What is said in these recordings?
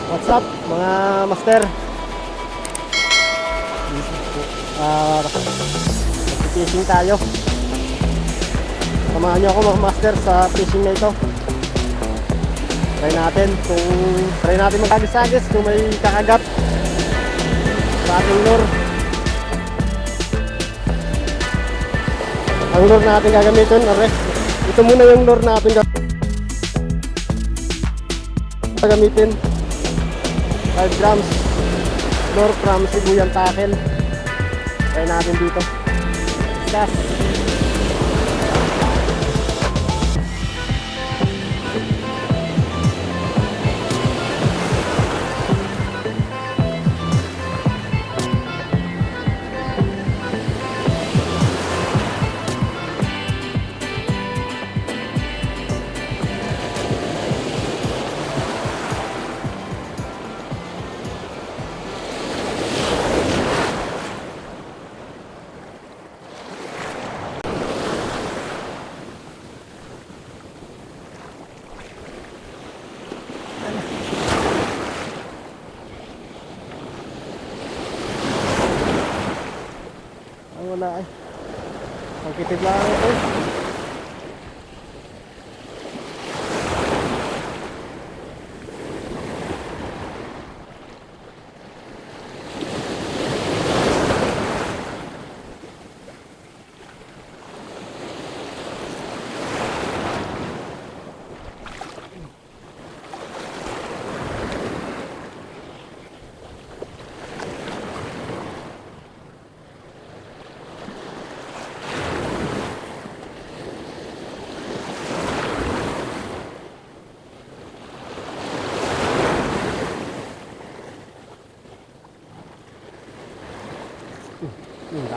What's up mga master? Mag-fishing tayo. Samahan nyo ako mga master sa fishing na ito. Try natin mag-agis-agis kung may kakagat sa ating lure. Ang lure natin gagamitin, ito muna yung lure natin gagamitin. 5 grams lure from Sibuyan Tackle. Try natin dito. Discuss. Wala ay. Pagkitid lang ito.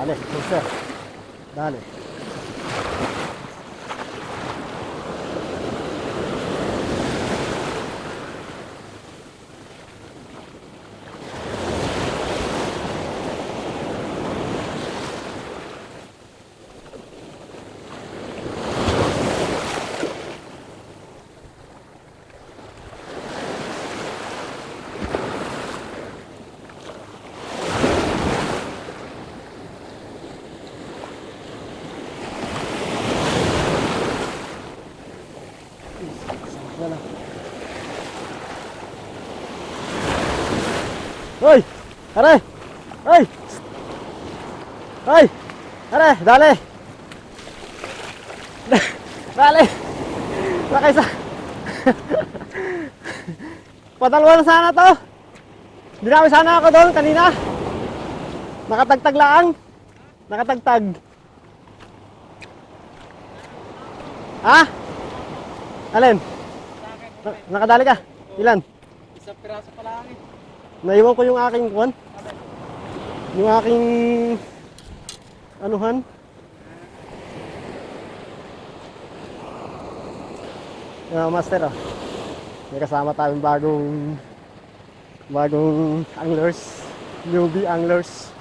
Dale, sir. Dale. Hoy! Are! Hoy! Hoy! Are! Dale! Dale! Lakay sa... Patalwa na sana to! Dinami sana ako doon kanina! Nakatagtag lang! Nakatagtag! Ha? Alin? Nakadali ka? Ilan? Isang piraso pa lang eh. Naiwan ko yung aking kuwan. Yung aking anuhan. Master oh. May kasama tayong bagong anglers, newbie anglers.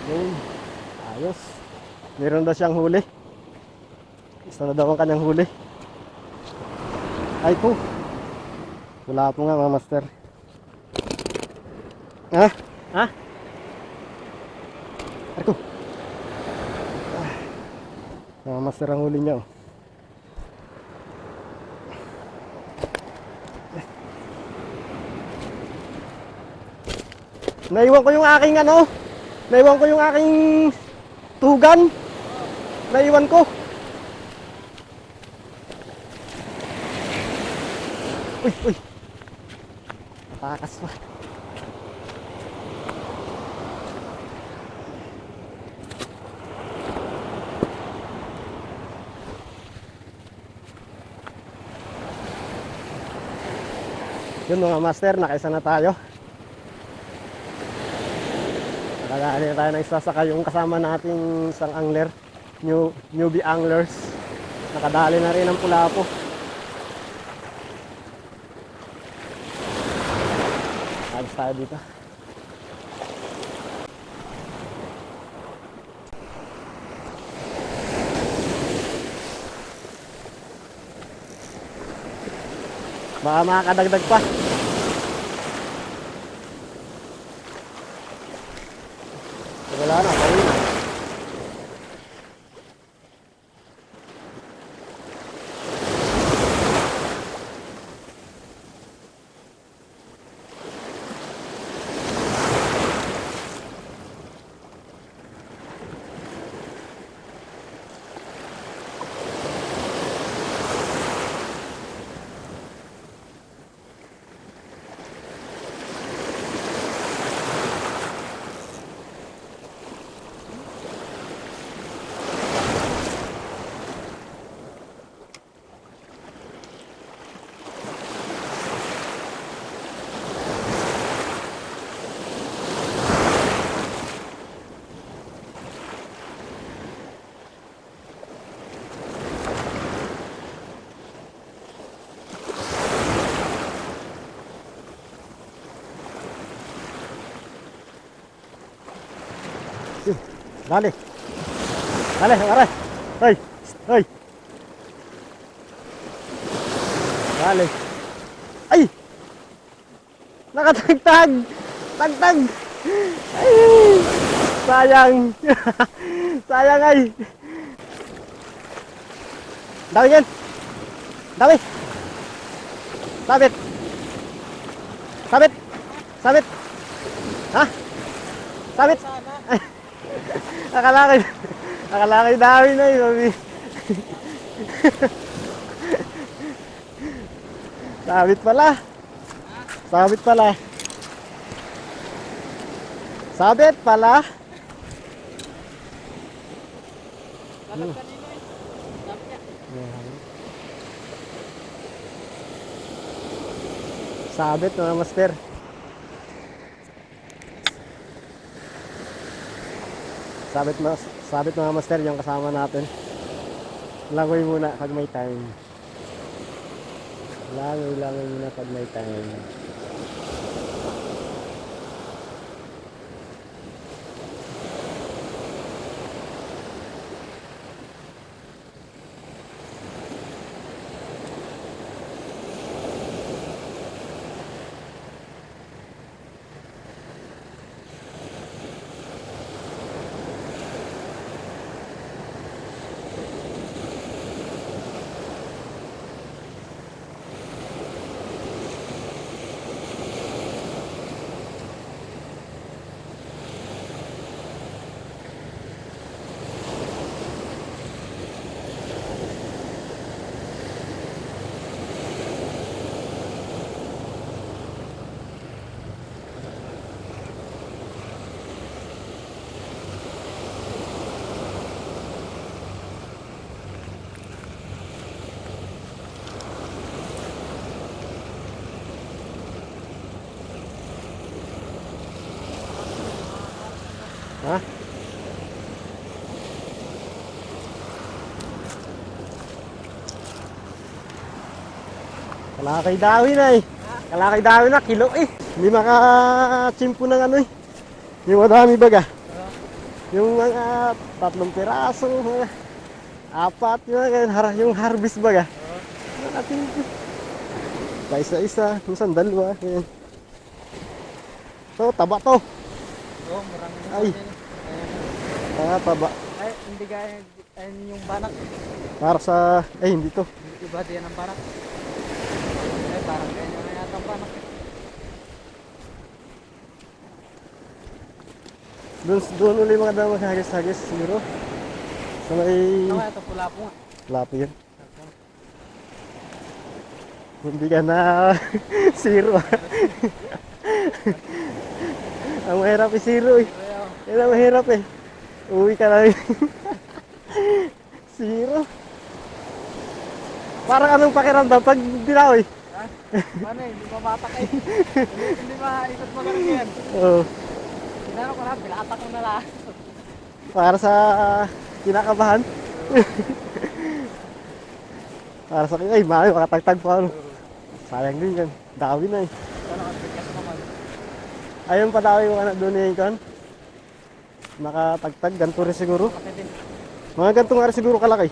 Yun. Ayos. Meron daw siyang huli. Isa na daw ang kanyang huli. Ay po. Wala po nga mga master. Ha? Ha? Arko. Mga master ang huli niya oh. Naiwan ko yung aking ano. Naiwan ko yung aking tugan. Naiwan ko. Uy, uy. Takas pa. Yun mga master, nakaisa na tayo. Nakadali na tayo ng isa, saka yung kasama nating isang angler, newbie anglers. Nakadali na rin ang pulapo. Ayos tayo dito. Baka makakadagdag pa. Wala na, pauwi na. Dale. Dale, agarra. Ay, ay. Dale. Ay! Nakatagtag! Tagtag! Ay! Sayang! Sayang ay! Dami yan! Dami! Sabit! Sabit! Sabit! Ha? Sabit! Akala ko dami na yun, mami. Sabit pala. Sabit pala. Sabit pala. Lalagyan nila eh. Sabi niya. Sabit mga master. Sabit mga master yung kasama natin. Langoy muna pag may time. Langoy muna pag may time. Ha? Kalakay dawi na eh. Kalakay dawi na, kilo eh. Hindi makachimpo ng ano eh. Yung madami baga. Yung mga 3 piraso, mga 4, yung harvest baga. Nakachimpo. Isa-isa, minsan 2. Ganyan. So, taba to. Oo, maraming Ay. Taba. Ay, hindi gaya yung banak. Para sa, hindi to. Iba din ang banak. Ay, parang ganyan na yata ang banak eh. Doon ulit mga daw maghagis-hagis siguro. Sa may Ano kaya ito, pula po nga. lapo yan. Hindi ka na zero. Ang mahirap eh zero eh. Yan ang mahirap eh. Uwi ka na zero. Parang anong pakiramdam pag dinawi? Ha? Paano eh, hindi mabatak eh. Hindi maikot magaling yan. Oo. Sinano ko na, bilatak ko na lang. Para sa kinakabahan. Para sa ay mami makatagtag pa ano. Sayang din yan. Dawi na eh. Ano ka, bigas naman. Ayun pa dawi yung anak doon eh kan. Nakatagtag, ganito rin siguro. Laki din. Mga ganito nga rin siguro kalaki.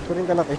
Ito rin kalaki.